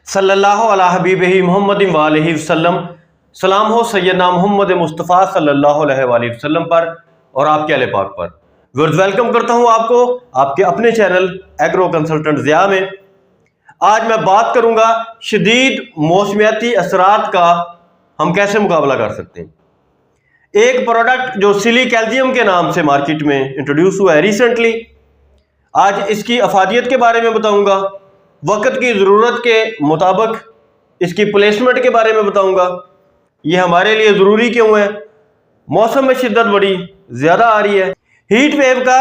सल्लल्लाहु अला हबीबिही मुहम्मदिन व आलिहि वसल्लम। सलाम हो सैयदना मोहम्मद मुस्तफ़ा सल्लल्लाहु अलैहि वसल्लम पर और आपके अहले पाक पर। वर्ड वेलकम करता हूं आपको आपके अपने चैनल एग्रो कंसल्टेंट ज़िया में। आज मैं बात करूंगा शदीद मौसमियाती असरात का हम कैसे मुकाबला कर सकते हैं। एक प्रोडक्ट जो सिली कैल्शियम के नाम से मार्केट में इंट्रोड्यूस हुआ है रिसेंटली, आज इसकी अफादियत के बारे में बताऊंगा, वक्त की ज़रूरत के मुताबिक इसकी प्लेसमेंट के बारे में बताऊंगा, ये हमारे लिए ज़रूरी क्यों है, मौसम में शिद्दत बड़ी ज़्यादा आ रही है, हीट वेव का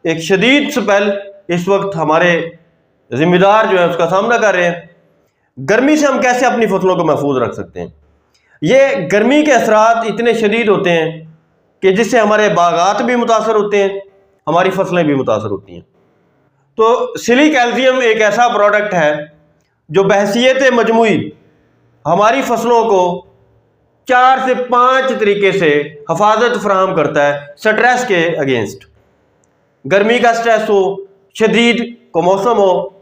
एक शदीद स्पेल इस वक्त हमारे जिम्मेदार जो है उसका सामना कर रहे हैं, गर्मी से हम कैसे अपनी फसलों को महफूज रख सकते हैं। ये गर्मी के असरात इतने शदीद होते हैं कि जिससे हमारे बागात भी मुतासर होते हैं, हमारी फसलें भी मुतासर होती हैं। तो सिली कैल्शियम एक ऐसा प्रोडक्ट है जो बहसियत मजमूई हमारी फसलों को 4 से 5 तरीके से हफाजत फराहम करता है स्ट्रेस के अगेंस्ट। गर्मी का स्ट्रेस हो, शदीद को मौसम हो,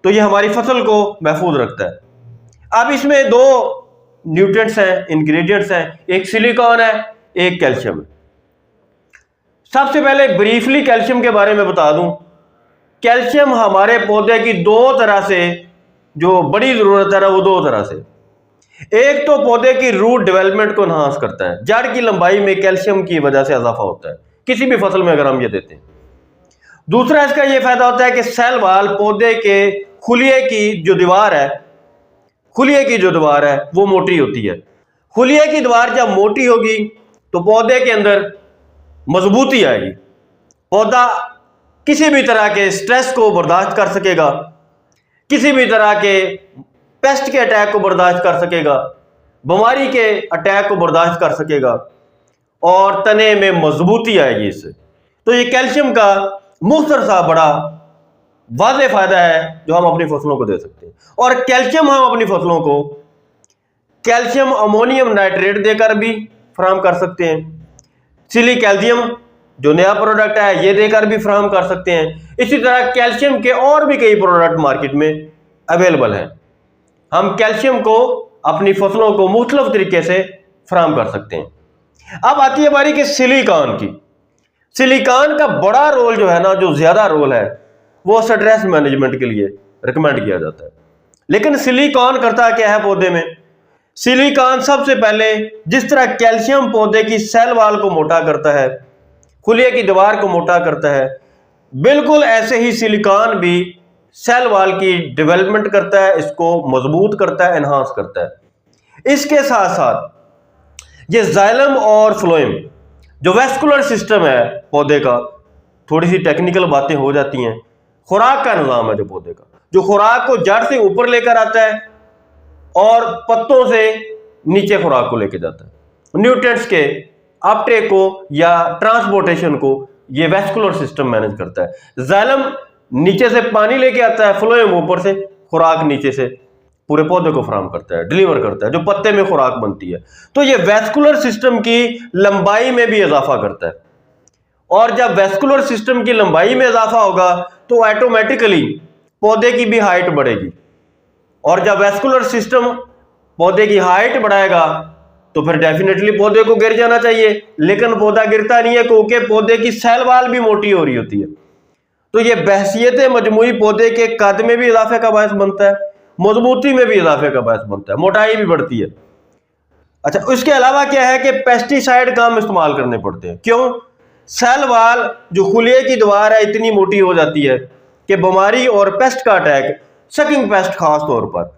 तो ये हमारी फसल को महफूज रखता है। अब इसमें 2 न्यूट्रिएंट्स हैं, इंग्रेडिएंट्स हैं, एक सिलिकॉन है, एक कैल्शियम है। सबसे पहले ब्रीफली कैल्शियम के बारे में बता दूं। कैल्शियम हमारे पौधे की 2 तरह से जो बड़ी ज़रूरत है ना, वो 2 तरह से। एक तो पौधे की रूट डेवलपमेंट को एनहांस करता है, जड़ की लंबाई में कैल्शियम की वजह से इजाफा होता है किसी भी फसल में अगर हम ये देते हैं। दूसरा इसका ये फायदा होता है कि सेल वाल पौधे के खुलिये की जो दीवार है, खुलिये की जो दीवार है वो मोटी होती है। खुलिये की दीवार जब मोटी होगी तो पौधे के अंदर मजबूती आएगी, पौधा किसी भी तरह के स्ट्रेस को बर्दाश्त कर सकेगा, किसी भी तरह के पेस्ट के अटैक को बर्दाश्त कर सकेगा, बीमारी के अटैक को बर्दाश्त कर सकेगा और तने में मजबूती आएगी इससे। तो ये कैल्शियम का मुख्तसर सा बड़ा वाज़ेह फायदा है जो हम अपनी फसलों को दे सकते हैं। और कैल्शियम हम अपनी फसलों को कैल्शियम अमोनियम नाइट्रेट देकर भी फराहम कर सकते हैं। सिली कैल्शियम जो नया प्रोडक्ट है ये देकर भी फराहम कर सकते हैं। इसी तरह कैल्शियम के और भी कई प्रोडक्ट मार्केट में अवेलेबल हैं। हम कैल्शियम को अपनी फसलों को मुख्तलिफ तरीके से फराहम कर सकते हैं। अब आती है बारी कि सिलिकॉन की। सिलिकॉन का बड़ा रोल जो है ना, जो ज्यादा रोल है, वो स्ट्रेस मैनेजमेंट के लिए रिकमेंड किया जाता है। लेकिन सिलिकॉन करता क्या है पौधे में? सिलिकॉन सबसे पहले जिस तरह कैल्शियम पौधे की सेल वाल को मोटा करता है, खुलिये की दीवार को मोटा करता है, बिल्कुल ऐसे ही सिलिकॉन भी सेल वाल की डेवलपमेंट करता है, इसको मजबूत करता है, एनहांस करता है। इसके साथ साथ ये जाइलम और फ्लोएम जो वेस्कुलर सिस्टम है पौधे का, थोड़ी सी टेक्निकल बातें हो जाती हैं। खुराक का निजाम है जो पौधे का, जो खुराक को जड़ से ऊपर लेकर आता है और पत्तों से नीचे खुराक को लेकर जाता है। न्यूट्रिएंट्स के अपटेक को या ट्रांसपोर्टेशन को ये वेस्कुलर सिस्टम मैनेज करता है। जाइलम नीचे से पानी लेके आता है, फ्लोएम ऊपर से खुराक नीचे से पूरे पौधे को फराहम करता है, डिलीवर करता है, जो पत्ते में खुराक बनती है। तो ये वेस्कुलर सिस्टम की लंबाई में भी इजाफा करता है। और जब वेस्कुलर सिस्टम की लंबाई में इजाफा होगा तो ऑटोमेटिकली पौधे की भी हाइट बढ़ेगी। और जब वेस्कुलर सिस्टम पौधे की हाइट बढ़ाएगा तो फिर डेफिनेटली पौधे को गिर जाना चाहिए, लेकिन पौधा गिरता नहीं है क्योंकि पौधे की सेल वाल भी मोटी हो रही होती है। तो ये बहसियत मजमूई पौधे के कद में भी इजाफे का बायस बनता है, मजबूती में भी इजाफे का बायस बनता है, मोटाई भी बढ़ती है। अच्छा, उसके अलावा क्या है कि पेस्टिसाइड कम इस्तेमाल करने पड़ते हैं। क्यों? सेल वाल जो खुलिये की दीवार है इतनी मोटी हो जाती है कि बीमारी और पेस्ट का अटैक, सकिंग पेस्ट खास तौर पर,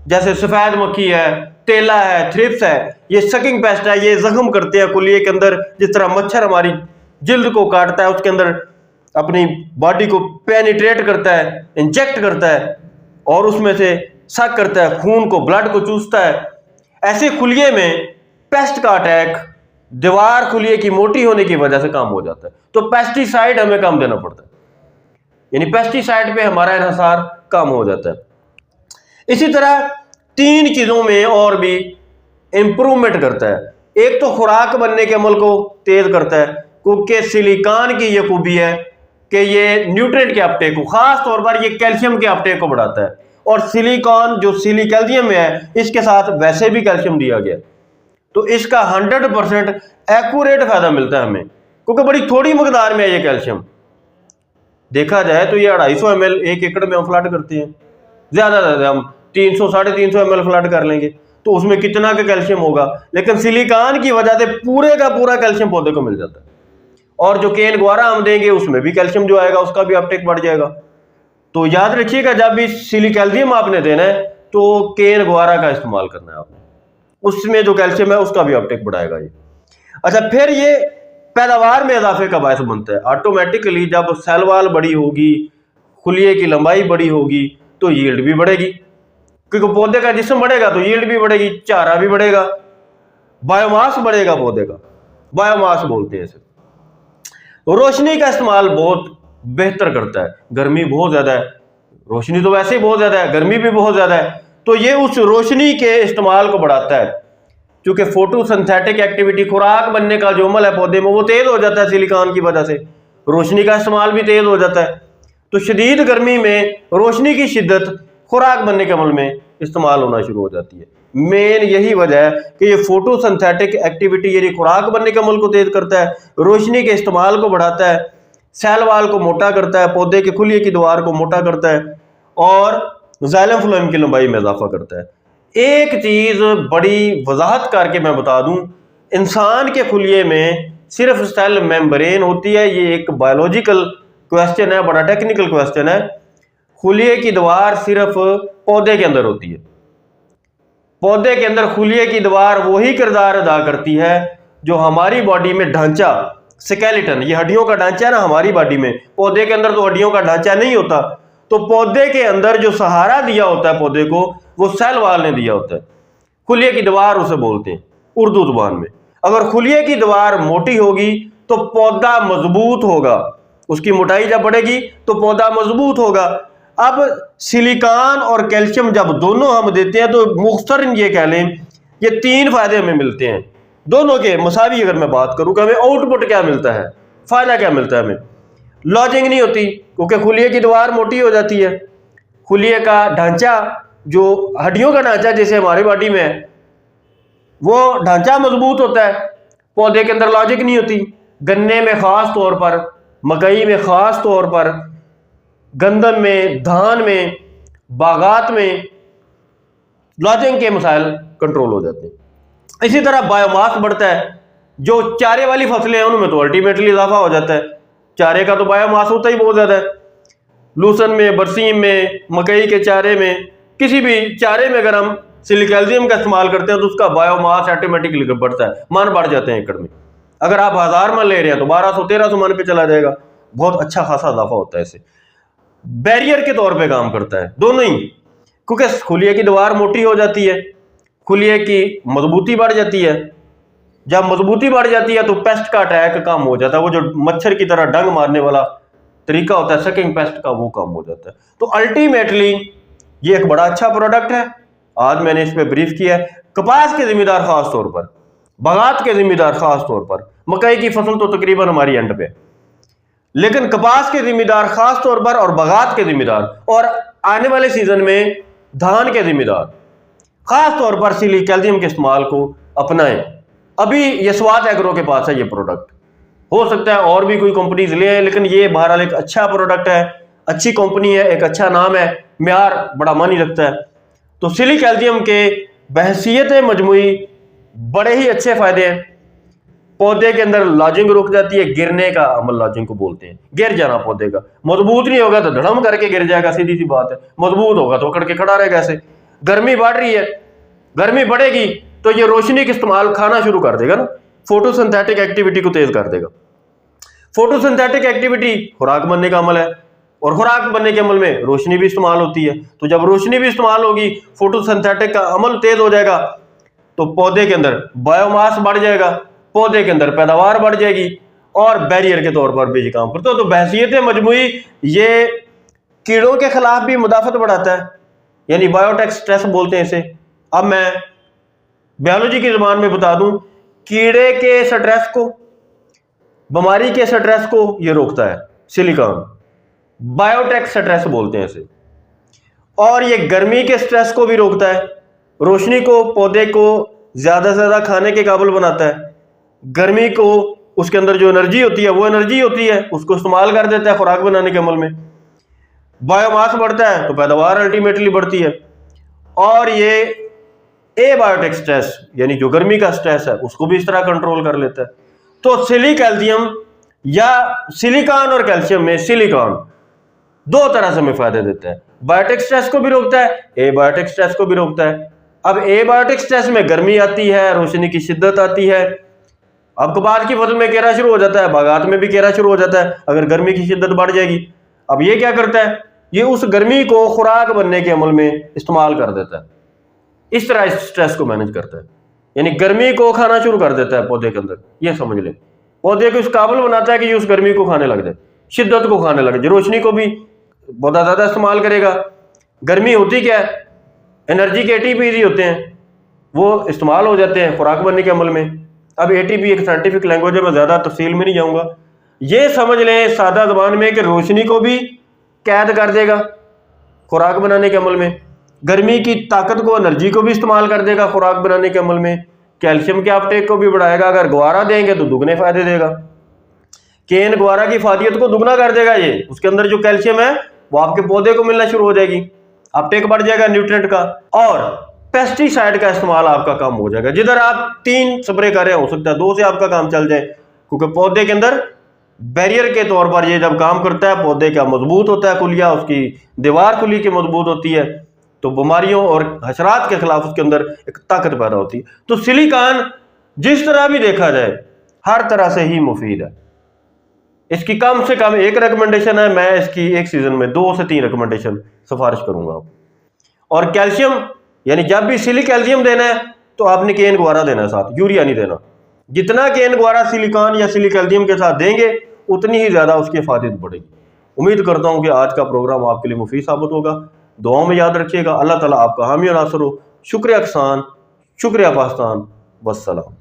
जैसे सफेद मक्खी है, तेला है, थ्रिप्स है, ये सकिंग पेस्ट है, ये जख्म करते हैं खुलिये के अंदर। जिस तरह मच्छर हमारी जिल्द को काटता है, उसके अंदर अपनी बॉडी को पेनिट्रेट करता है, इंजेक्ट करता है और उसमें से सक करता है, खून को, ब्लड को चूसता है। ऐसे खुलिये में पेस्ट का अटैक दीवार खुलिये की मोटी होने की वजह से कम हो जाता है। तो पेस्टिसाइड हमें कम देना पड़ता है, यानी पेस्टिसाइड पे हमारा इन्हिसार कम हो जाता है। इसी तरह 3 चीजों में और भी इंप्रूवमेंट करता है। एक तो खुराक बनने के अमल को तेज करता है, क्योंकि सिलिकॉन की ये खूबी है कि ये न्यूट्रिएंट के अपटेक को, खास तौर पर ये कैल्शियम के अपटेक को बढ़ाता है और सिलिकॉन जो सिलिकैल्शियम में है इसके साथ वैसे भी कैल्शियम दिया गया, तो इसका 100% एक्यूरेट फायदा मिलता है हमें, क्योंकि बड़ी थोड़ी मकदार में है ये कैल्शियम। देखा जाए तो ये 250 ml 1 एकड़ में हम फ्लड करते हैं, ज्यादा ज्यादा हम 300 350 ml फ्लड कर लेंगे, तो उसमें कितना का कैल्शियम होगा, लेकिन सिलिकॉन की वजह से पूरे का पूरा कैल्शियम पौधे को मिल जाता है। और जो केन ग्वारा हम देंगे उसमें भी कैल्शियम जो आएगा उसका भी अपटेक बढ़ जाएगा। तो याद रखिएगा, जब भी सिलिकैल्शियम आपने देना है तो केन ग्वारा का इस्तेमाल करना है आपने, उसमें जो कैल्शियम है उसका भी अपटेक बढ़ाएगा ये। अच्छा, फिर ये पैदावार में इजाफे का बायस बनता है। ऑटोमेटिकली जब सेल वॉल बड़ी होगी, खुलिए की लंबाई बड़ी होगी, तो यील्ड भी बढ़ेगी, क्योंकि पौधे का जिस्म बढ़ेगा तो यील्ड भी बढ़ेगी, चारा भी बढ़ेगा, बायोमास बढ़ेगा पौधे का, बायोमास बोलते हैं इसे। रोशनी का इस्तेमाल बहुत बेहतर करता है। गर्मी बहुत ज्यादा है, रोशनी तो वैसे ही बहुत ज्यादा है, गर्मी भी बहुत ज्यादा है, तो ये उस रोशनी के इस्तेमाल को बढ़ाता है, क्योंकि फोटोसिंथेटिक एक्टिविटी, खुराक बनने का जो अमल है पौधे में वो तेज हो जाता है सिलिकॉन की वजह से, रोशनी का इस्तेमाल भी तेज हो जाता है। तो शदीद गर्मी में रोशनी की शिद्दत खुराक बनने के अमल में इस्तेमाल होना शुरू हो जाती है। मेन यही वजह है कि ये फोटोसिंथेटिक एक्टिविटी यानी खुराक बनने के अमल को तेज करता है, रोशनी के इस्तेमाल को बढ़ाता है, सेल वाल को मोटा करता है, पौधे के खुलिए की दीवार को मोटा करता है और जाइलम फ्लोएम की लंबाई में इजाफा करता है। एक चीज बड़ी वजाहत करके मैं बता दूं, इंसान के खुलिए में सिर्फ सेल मेम्ब्रेन होती है। ये एक बायोलॉजिकल क्वेश्चन है, बड़ा टेक्निकल क्वेश्चन है। खुलिए की दीवार सिर्फ पौधे के अंदर होती है। पौधे के अंदर खुलिए की दीवार वही किरदार अदा करती है जो हमारी बॉडी में ढांचा, स्केलेटन, ये हड्डियों का ढांचा है ना हमारी बॉडी में, पौधे के अंदर तो हड्डियों का ढांचा नहीं होता। तो पौधे के अंदर जो सहारा दिया होता है पौधे को, वो सेल वाल ने दिया होता है। खुलिए की दीवार उसे बोलते हैं उर्दू जुबान में। अगर खुलिए की दीवार मोटी होगी तो पौधा मजबूत होगा, उसकी मोटाई जब बढ़ेगी तो पौधा मजबूत होगा। अब सिलिकॉन और कैल्शियम जब दोनों हम देते हैं तो मुख्तरन ये कह लें, ये 3 फायदे हमें मिलते हैं दोनों के मसावी। अगर मैं बात करूं कि हमें आउटपुट क्या मिलता है, फायदा क्या मिलता है हमें, लॉजिंग नहीं होती क्योंकि खुलिए की दीवार मोटी हो जाती है। खुलिए का ढांचा, जो हड्डियों का ढांचा जैसे हमारी बॉडी में है, वो ढांचा मजबूत होता है। पौधे के अंदर लॉजिक नहीं होती। गन्ने में खास तौर पर, मकई में खास तौर पर, गंदम में, धान में, बागात में लॉजिंग के मसाइल कंट्रोल हो जाते हैं। इसी तरह बायोमास बढ़ता है। जो चारे वाली फसलें हैं उनमें तो अल्टीमेटली इजाफा हो जाता है। चारे का तो बायोमास होता ही बहुत ज्यादा है। लूसन में, बरसीम में, मकई के चारे में, किसी भी चारे में अगर हम सिलिकैल्शियम का इस्तेमाल करते हैं तो उसका बायोमास ऑटोमेटिकली बढ़ता है, मन बढ़ जाते हैं एकड़ में। अगर आप 1000 मन ले रहे हैं तो 1200-1300 मन पे चला जाएगा, बहुत अच्छा खासा इजाफा होता है। इससे बैरियर के तौर पे काम करता है दोनों ही, क्योंकि खुलिए की दीवार मोटी हो जाती है, खुलिए की मजबूती बढ़ जाती है। जब मजबूती बढ़ जाती है तो पेस्ट का अटैक कम हो जाता है, वो जो मच्छर की तरह डंग मारने वाला तरीका होता है सकिंग पेस्ट का, वो कम हो जाता है। तो अल्टीमेटली ये एक बड़ा अच्छा प्रोडक्ट है। आज मैंने इस पे ब्रीफ किया है। कपास के जिम्मेदार खास तौर पर, बागात के जिम्मेदार खास तौर पर, मकई की फसल तो तकरीबन हमारी एंड पे, लेकिन कपास के जिम्मेदार खास तौर पर और बागात के जिम्मेदार, और आने वाले सीजन में धान के जिम्मेदार खास तौर पर सिलिकैल्शियम के इस्तेमाल को अपनाएं। अभी ये स्वाद एग्रो के पास है ये प्रोडक्ट, हो सकता है और भी कोई कंपनीज ले आए, लेकिन ये बहरहाल एक अच्छा प्रोडक्ट है, अच्छी कंपनी है, एक अच्छा नाम है, म्यार बड़ा मानी रखता है। तो सिलिकैल्शियम के बहसियत मजमुई बड़े ही अच्छे फायदे हैं। पौधे के अंदर लॉजिंग रुक जाती है, गिरने का अमल लॉजिंग को बोलते हैं, गिर जाना पौधे का। मजबूत नहीं होगा तो धड़म करके गिर जाएगा, सीधी सी बात है। मजबूत होगा तो अकड़ के खड़ा रहेगा ऐसे। गर्मी बढ़ रही है, गर्मी बढ़ेगी तो ये रोशनी का इस्तेमाल खाना शुरू कर देगा ना, फोटोसिंथेटिक एक्टिविटी को तेज कर देगा। फोटोसिंथेटिक एक्टिविटी खुराक बनने का अमल है, और खुराक बनने के अमल में रोशनी भी इस्तेमाल होती है। तो जब रोशनी भी इस्तेमाल होगी, फोटोसिंथेटिक का अमल तेज हो जाएगा, तो पौधे के अंदर बायोमास बढ़ जाएगा, पौधे के अंदर पैदावार बढ़ जाएगी, और बैरियर के तौर पर भी काम करता है। तो बहसियत मजमुई ये कीड़ों के खिलाफ भी मुदाफत बढ़ाता है, यानी बायोटेक स्ट्रेस बोलते हैं इसे। अब मैं बायोलॉजी की जुबान में बता दूं, कीड़े के स्ट्रेस को, बीमारी के स्ट्रेस को ये रोकता है सिलिकॉन, बायोटेक स्ट्रेस बोलते हैं इसे। और ये गर्मी के स्ट्रेस को भी रोकता है, रोशनी को, पौधे को ज़्यादा से ज़्यादा खाने के काबिल बनाता है, गर्मी को, उसके अंदर जो एनर्जी होती है वो एनर्जी होती है उसको इस्तेमाल कर देता है खुराक बनाने के अमल में। बायोमास बढ़ता है तो पैदावार अल्टीमेटली बढ़ती है। और ये एबायोटिक स्ट्रेस यानी जो गर्मी का स्ट्रेस है उसको भी इस तरह कंट्रोल कर लेता है। तो सिलिकैल्शियम या सिलिकॉन और कैल्शियम में सिलिकॉन दो तरह से हमें फायदे देता है, बायोटिक स्ट्रेस को भी रोकता है, एबायोटिक स्ट्रेस को भी रोकता है। अब एबायोटिक स्ट्रेस में गर्मी आती है, रोशनी की शिद्दत आती है। अब कपास की फसल में केरा शुरू हो जाता है, बागात में भी केरा शुरू हो जाता है अगर गर्मी की शिद्दत बढ़ जाएगी। अब ये क्या करता है, ये उस गर्मी को खुराक बनने के अमल में इस्तेमाल कर देता है, इस तरह इस स्ट्रेस को मैनेज करता है, यानी गर्मी को खाना शुरू कर देता है पौधे के अंदर। ये समझ ले, पौधे को इस काबिल बनाता है कि ये उस गर्मी को खाने लग जाए, शिद्दत को खाने लग जाए, रोशनी को भी बहुत ज्यादा इस्तेमाल करेगा। गर्मी होती क्या है, एनर्जी के एटीपी होते हैं, वो इस्तेमाल हो जाते हैं खुराक बनने के अमल में। अब एटीपी एक साइंटिफिक लैंग्वेज है, मैं ज्यादा तफसील में नहीं जाऊंगा। ये समझ लें सादा जबान में कि रोशनी को भी कैद कर देगा खुराक बनाने के अमल में, गर्मी की ताकत को, एनर्जी को भी इस्तेमाल कर देगा खुराक बनाने के अमल में, कैल्शियम के अपटेक को भी बढ़ाएगा। अगर ग्वारा देंगे तो दुगने फायदे देगा, केन ग्वारा की फादियत को दुगना कर देगा। ये उसके अंदर जो कैल्शियम है वो आपके पौधे को मिलना शुरू हो जाएगी, अपटेक बढ़ जाएगा न्यूट्रिएंट का। और पेस्टिसाइड का इस्तेमाल आपका कम हो जाएगा, जिधर आप 3 स्प्रे कर रहे हो सकता है 2 से आपका काम चल जाए, क्योंकि पौधे के अंदर बैरियर के तौर पर ये जब काम करता है, पौधे का मजबूत होता है कुलिया, उसकी दीवार कुली की मजबूत होती है, तो बीमारियों और हशरात के खिलाफ उसके अंदर एक ताकत पैदा होती है। तो सिलिकॉन जिस तरह भी देखा जाए हर तरह से ही मुफीद है। इसकी कम से कम एक रिकमेंडेशन है, मैं इसकी एक सीजन में 2 से 3 रिकमेंडेशन सिफारिश करूंगा। और कैल्शियम यानी जब भी सिलिक कैल्शियम देना है तो आपने केन ग्वारा देना है, साथ यूरिया नहीं देना। जितना केन ग्वारा सिलिकॉन या सिलिक कैल्शियम के साथ देंगे उतनी ही ज्यादा उसकी फायदे बढ़ेगी। उम्मीद करता हूं कि आज का प्रोग्राम आपके लिए मुफीद साबित होगा। दुआओं में याद रखिएगा। अल्लाह ताला आपका हामी और नासर हो। शुक्रिया किसान, शुक्रिया पाकिस्तान, वस्सलाम।